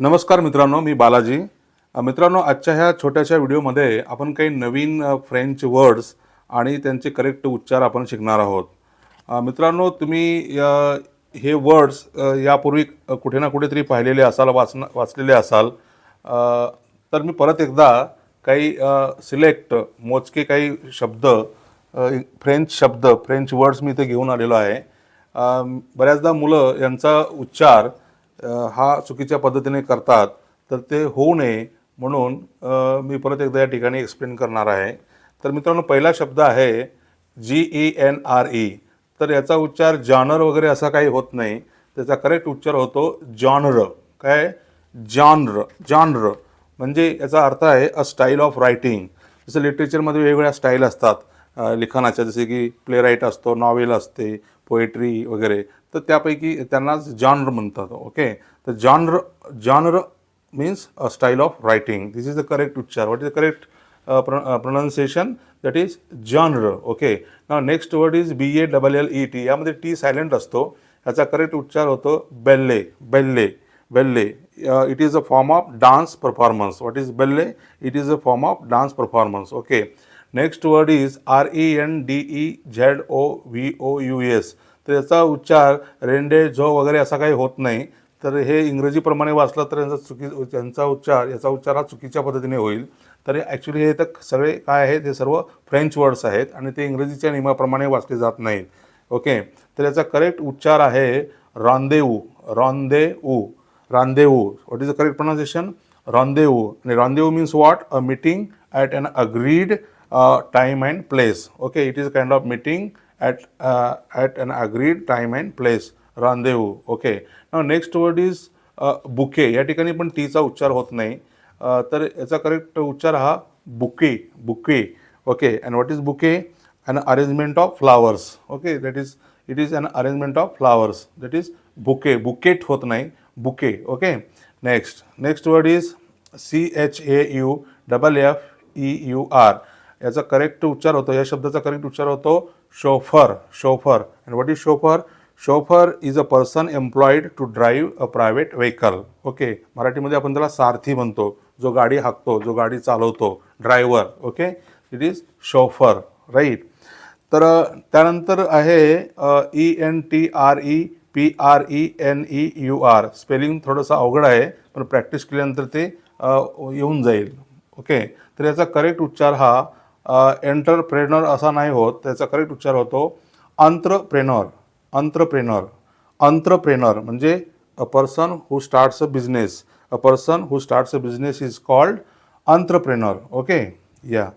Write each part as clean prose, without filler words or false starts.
नमस्कार मित्रांनो, मी बालाजी. मित्रांनो, आजच्या ह्या छोट्याशा व्हिडिओमध्ये आपण काही नवीन फ्रेंच वर्ड्स आणि त्यांचे करेक्ट उच्चार आपण शिकणार आहोत. मित्रांनो, तुम्ही हे वर्ड्स यापूर्वी कुठे ना कुठेतरी पाहिलेले असाल, वाचलेले असाल. तर मी परत एकदा काही सिलेक्ट मोजके काही शब्द, फ्रेंच वर्ड्स मी इथे घेऊन आलेलो आहे. बऱ्याचदा मुलं यांचा उच्चार हा चुकीच्या पद्धतीने करतात, तर ते होऊ नये म्हणून मी परत एकदा या ठिकाणी एक्सप्लेन करणार आहे. तर मित्रांनो, पहिला शब्द आहे GENRE. तर याचा उच्चार जॉनर वगैरे असा काही होत नाही. त्याचा करेक्ट उच्चार होतो जॉनर. काय? जॉनर. जॉनर म्हणजे याचा अर्थ आहे अ स्टाईल ऑफ रायटिंग. जसं लिटरेचरमध्ये वेगवेगळ्या स्टाईल असतात लिखाणाच्या, जसे की प्ले राईट असतो, नॉवेल असते, पोएट्री वगैरे. तर त्यापैकी त्यांनाच जॉनर म्हणतात. ओके, तर genre means a style of writing. This is the correct उच्चार. What is the correct pronunciation? That is genre. Okay, now next word is BALLET. यामध्ये टी सायलेंट असतो. याचा करेक्ट उच्चार होतो ballet. Ballet. Ballet. It is a form of dance performance. What is ballet? It is a form of dance performance. Okay, next word is RENDEZOVOUS. तर याचा उच्चार रेंडे झो वगैरे असा काही होत नाही. तर हे इंग्रजीप्रमाणे वाचलं तर याचा उच्चार हा चुकीच्या पद्धतीने होईल. तर ॲक्च्युली हे तर सगळे काय आहेत, हे सर्व फ्रेंच वर्ड्स आहेत आणि ते इंग्रजीच्या नियमाप्रमाणे वाचले जात नाहीत. ओके, तर याचा करेक्ट उच्चार आहे rendezvous. Rendezvous. Rendezvous. What is the correct pronunciation? Rendezvous. आणि rendezvous means what? A meeting at an agreed time and place. Okay, it is a kind of meeting at an agreed time and place. Rendezvous. Okay, now next word is bouquet. या ठिकाणी पण टीचा उच्चार होत नाही. तर याचा correct उच्चार हा bouquet. Bouquet. Okay, and what is bouquet? An arrangement of flowers. Okay, it is an arrangement of flowers. That is bouquet. Bouquet होत नाही, bouquet. Okay, next word is CHAUFFEUR. याचा करेक्ट उच्चार होतो, या शब्दाचा करेक्ट उच्चार होतो chauffeur. Chauffeur. And what is chauffeur? Chauffeur is a person employed to drive a private vehicle. Okay, मराठीमध्ये आपण त्याला सारथी म्हणतो, जो गाडी हाकतो, जो गाडी चालवतो, driver. Okay, it is chauffeur. Right. तर त्यानंतर आहे ENTREPRENEUR. स्पेलिंग थोडंसं अवघड आहे, पण प्रॅक्टिस केल्यानंतर ते येऊन जाईल. ओके, तर याचा करेक्ट उच्चार हा एंटरप्रेनर असा नाही होत. त्याचा करेक्ट उच्चार होतो अंत्रप्रेनर. अंत्रप्रेनर. अंत्रप्रेनर म्हणजे a person who starts a business. A person who starts a business is called entrepreneur. Okay, yeah.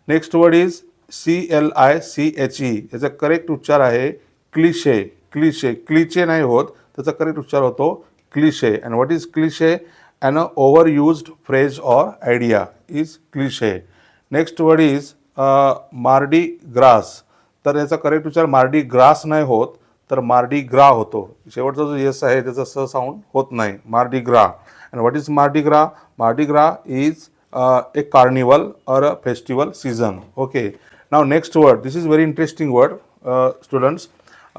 Next word is CLICHE. याचा करेक्ट उच्चार आहे क्लिशे. क्लिशे. क्लिचे नाही होत, त्याचा करेक्ट उच्चार होतो cliché. And what is cliché? An overused phrase or idea is cliche. Next word is Mardi Gras. तर याचा करेक्ट उच्चार मार्डी ग्रास नाही होत, तर मार्डी ग्रा होतो. शेवटचा जो येस आहे त्याचा स साऊंड होत नाही. मार्डी ग्रा. अँड व्हॉट इज मार्डी ग्रा? मार्डी ग्रा इज ए कार्निवल और a festival season. Okay, now next word. This is very interesting word students.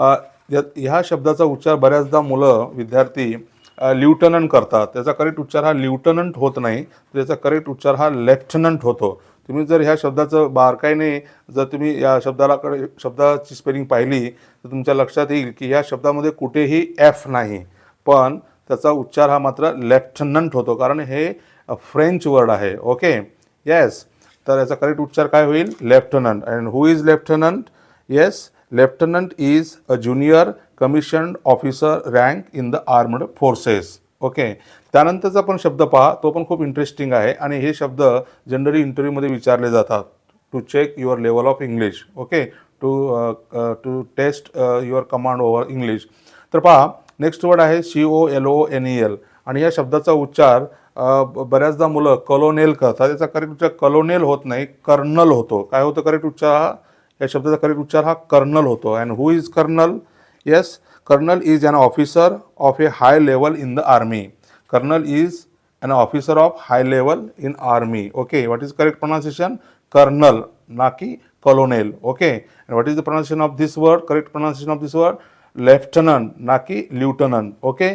ह्या शब्दाचा उच्चार बऱ्याचदा मुलं, विद्यार्थी ल्युटनंट करतात. त्याचा करेक्ट उच्चार हा ल्युटनंट होत नाही, त्याचा करेक्ट उच्चार हा लेफ्टनंट होतो. तुम्ही जर ह्या शब्दाचं बारकाईने जर तुम्ही या शब्दाची स्पेलिंग पाहिली तर तुमच्या लक्षात येईल की या शब्दामध्ये कुठेही एफ नाही, पण त्याचा उच्चार हा मात्र लेफ्टनंट होतो, कारण हे फ्रेंच वर्ड आहे. Okay, yes. तर याचा करेक्ट उच्चार काय होईल? Lieutenant. And who is lieutenant? Yes, lieutenant is a junior commissioned officer rank in the armed forces. Okay, त्यानंतरचा पण शब्द पहा, तो पण खूप इंटरेस्टिंग आहे आणि हे शब्द जनरली इंटरव्ह्यूमध्ये विचारले जातात to check your level of English. Okay, to test your command over English. तर पहा, नेक्स्ट वर्ड आहे COLONEL. आणि या शब्दाचा उच्चार बऱ्याचदा मुलं कलोनेल करतात. याचा करेक्ट उच्चार कलोनेल होत नाही, कर्नल होतो. काय होतं करेक्ट उच्चार हा? या शब्दाचा करेक्ट उच्चार हा कर्नल होतो. And who is colonel? Yes, colonel is an officer of a high level in the army. Colonel is an officer of high level in army. Okay, what is correct pronunciation? Colonel, na ki colonel. Okay, and what is the pronunciation of this word? Correct pronunciation of this word? Lieutenant, na ki lieutenant. Okay,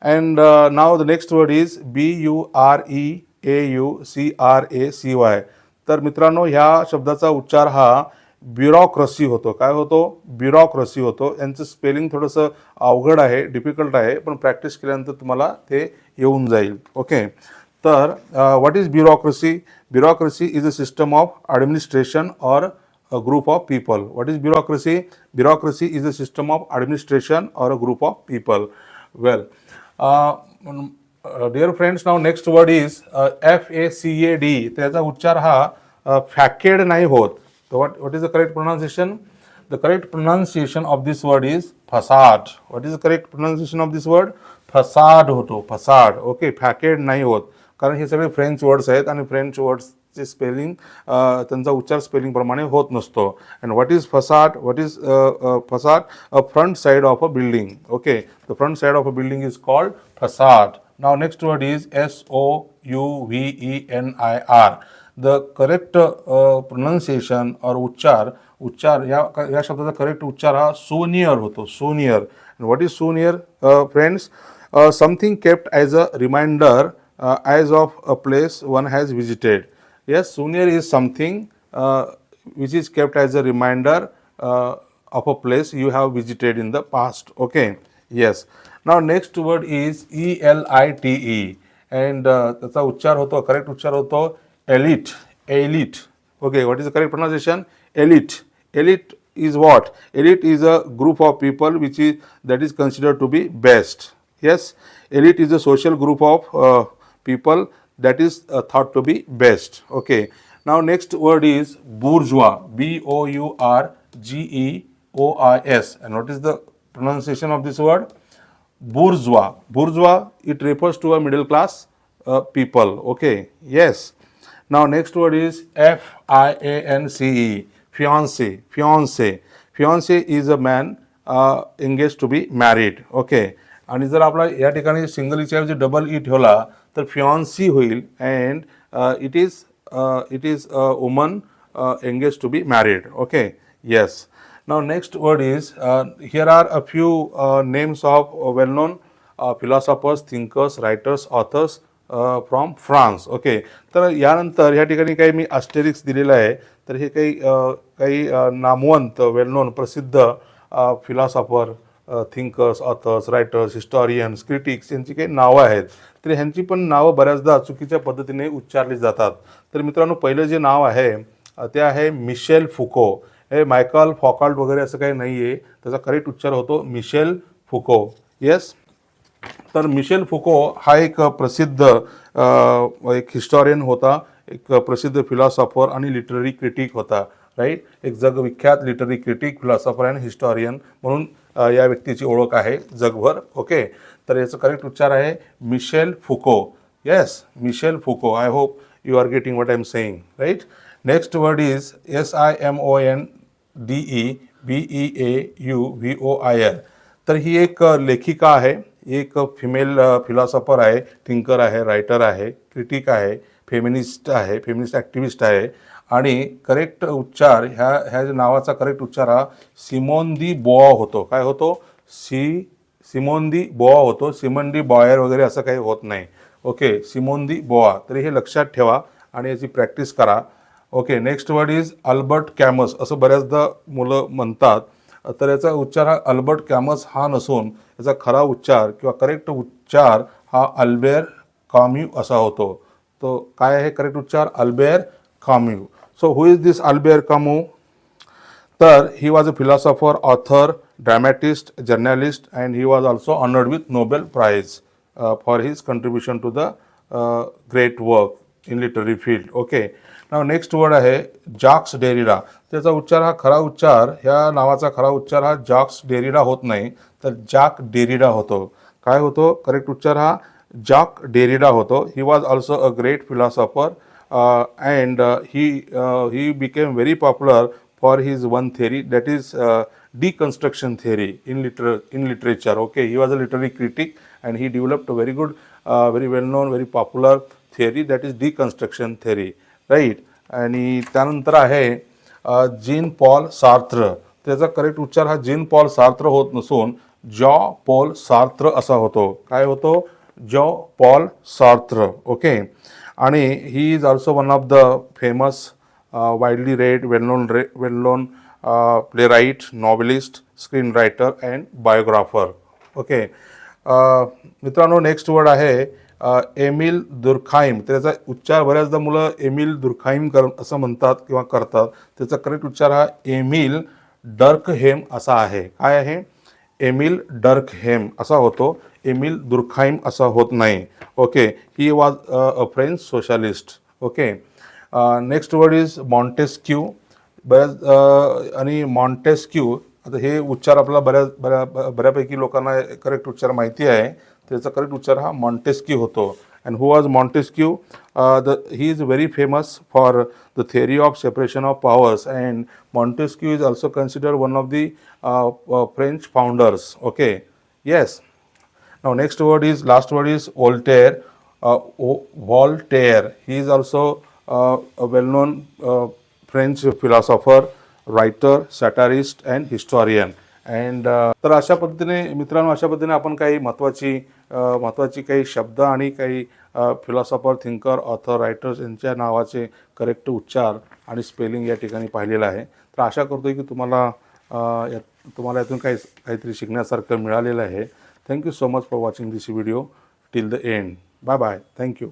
And now the next word is BUREAUCRACY. तर मित्रांनो ह्या शब्दाचा उच्चार हा bureaucracy होतो. काय होतो? Bureaucracy होतो. यांचं स्पेलिंग थोडंसं अवघड आहे, डिफिकल्ट आहे, पण प्रॅक्टिस केल्यानंतर तुम्हाला ते येऊन जाईल. ओके. तर what is bureaucracy? Bureaucracy is a system of administration or a group of people. What is bureaucracy? Bureaucracy is a system of administration or a group of people. Well, dear friends, now next word is FACAD. त्याचा उच्चार हा फॅकेड नाही होत. So what is the correct pronunciation? The correct pronunciation of this word is facade. What is the correct pronunciation of this word? Facade होतो, facade. Okay, फॅकेड नाही होत, कारण हे सगळे फ्रेंच वर्ड्स आहेत आणि फ्रेंच वर्ड्सचे स्पेलिंग त्यांचा उच्चार स्पेलिंगप्रमाणे होत नसतो. And what is facade? What is facade? A front side of a building. Okay, the front side of a building is called facade. Now next word is SOUVENIR. The correct pronunciation और उच्चार या शब्दाचा correct उच्चार हा souvenir होतो, souvenir. And what is souvenir friends? Something kept as a reminder as of a place one has visited. Yes, souvenir is something which is kept as a reminder of a place you have visited in the past. Okay, yes. Now next word is ELITE, and त्याचा उच्चार होतो, correct उच्चार होतो elite, elite. Okay, what is the correct pronunciation? Elite. Elite is what? Elite is a group of people that is considered to be best. Yes, elite is a social group of people that is thought to be best. Okay. Now next word is bourgeois. BOURGEOIS. And what is the pronunciation of this word? Bourgeois. Bourgeois, it refers to a middle class people. Okay. Yes. Now next word is FIANCE. Fiance. Fiance. Fiance is a man engaged to be married. Okay. आणि जर आपला या ठिकाणी single इच्या ऐवजी double E ठेवला तर fiancee होईल. And it is woman engage to be married. Okay, yes. Now next word is here are a few names of well known philosophers, thinkers, writers, authors from France. Okay, तर यानंतर या ठिकाणी काही मी आस्टेरिक्स दिलेलं आहे. तर हे काही नामवंत वेल नोन प्रसिद्ध philosopher, thinkers, authors, writers, historians, critics यांची काही नावं आहेत. तर ह्यांची पण नावं बऱ्याचदा चुकीच्या पद्धतीने उच्चारली जातात. तर मित्रांनो, पहिलं जे नाव आहे ते आहे मिशेल फुको. हे मायकल फॉकाल्ट वगैरे असं काही नाही आहे, त्याचा करेक्ट उच्चार होतो मिशेल फुको. येस. तर मिशेल फुको हा एक प्रसिद्ध एक हिस्टॉरियन होता, एक प्रसिद्ध फिलॉसॉफर आणि लिटररी क्रिटिक होता. राईट, एक जगविख्यात लिटररी क्रिटिक, फिलॉसॉफर अँड हिस्टॉरियन म्हणून या व्यक्तीची ओळख आहे जगभर. ओके, तर याचं करेक्ट उच्चार आहे Michel Foucault. Yes, Michel Foucault. I hope you are getting what I am saying. Right. Next word is SIMONDEBEAUVOIR. तर ही एक लेखिका आहे, एक फिमेल फिलॉसॉफर आहे, थिंकर आहे, रायटर आहे, क्रिटिक आहे, फेमिनिस्ट आहे, फेमिनिस्ट ॲक्टिव्हिस्ट आहे. आणि करेक्ट उच्चार ह्या नावाचा करेक्ट उच्चार हा सिमोन दी बोआ होतो. काय होतो? सिमोन दी बोआ होतो. सिमन डी बॉयर वगैरे असं काही होत नाही. Okay, Simone de Beauvoir. तरी हे लक्षात ठेवा आणि याची प्रॅक्टिस करा. Okay, next word is Albert Camus. असं बऱ्याचदा मुलं म्हणतात. तर याचा उच्चार हा अल्बर्ट कॅमस हा नसून याचा खरा उच्चार किंवा करेक्ट उच्चार हा अल्बेर कॅम्यू असा होतो. तो काय आहे करेक्ट उच्चार? Albert कॅम्यू. So who is this Albert Camus? Third, he was a philosopher, author, dramatist, journalist, and he was also honored with Nobel Prize for his contribution to the great work in literary field. Okay. Now next word आहे Jacks Derrida. त्याचा उच्चार हा खरा उच्चार, ह्या नावाचा खरा उच्चार हा जॅक्स डेरिडा होत नाही, तर जॅक डेरिडा होतो. काय होतो? करेक्ट उच्चार हा जॅक डेरिडा होतो. He was also a great philosopher. And he became very popular for his one theory, that is deconstruction theory in literature. Okay, he was a literary critic and he developed a very good, very well known, very popular theory, that is deconstruction theory. Right. आणि त्यानंतर आहे Jean Paul Sartre. त्याचा correct उच्चार हा Jean Paul Sartre होत नसून जॉ Paul Sartre असा होतो. काय होतो? जॉ पॉल सार्त्र. ओके. आणि he is also one of the famous widely red well non playwright, novelist, screenwriter and biographer. Okay. मित्रांनो, नेक्स्ट वर्ड आहे एमिल दुर्खाइम. त्याचा उच्चार बऱ्याचदा मुलं एमिल दुर्खाइम असं म्हणतात किंवा करतात. त्याचा करेक्ट उच्चार हा एमिल डर्कहेम असा आहे. काय आहे? एमिल डर्कहेम असा होतो. एमिल दुर्खाइम असा होत नाही. Okay. He was a French socialist. Okay. Next word is Montesquieu. आणि मॉन्टेस्क्यू, आता हे उच्चार आपल्याला बऱ्यापैकी लोकांना करेक्ट उच्चार माहिती आहे. त्याचा करेक्ट उच्चार हा मॉन्टेस्क्यू होतो. And who was Montesquieu? He is very famous for the theory of separation of powers, and Montesquieu is also consider one of the French founders. Okay. Yes. Now next word is, last word is Voltaire. Voltaire. He is also a well-known French philosopher, writer, satirist and historian. And तर अशा पद्धतीने मित्रांनो, अशा पद्धतीने आपण काही महत्त्वाची काही शब्द आणि काही फिलॉसॉफर, थिंकर, ऑथर, रायटर्स यांच्या नावाचे करेक्ट उच्चार आणि स्पेलिंग या ठिकाणी पाहिलेलं आहे. तर आशा करतो की तुम्हाला यातून काहीतरी शिकण्यासारखं मिळालेलं आहे. Thank you so much for watching this video till the end. Bye bye. Thank you.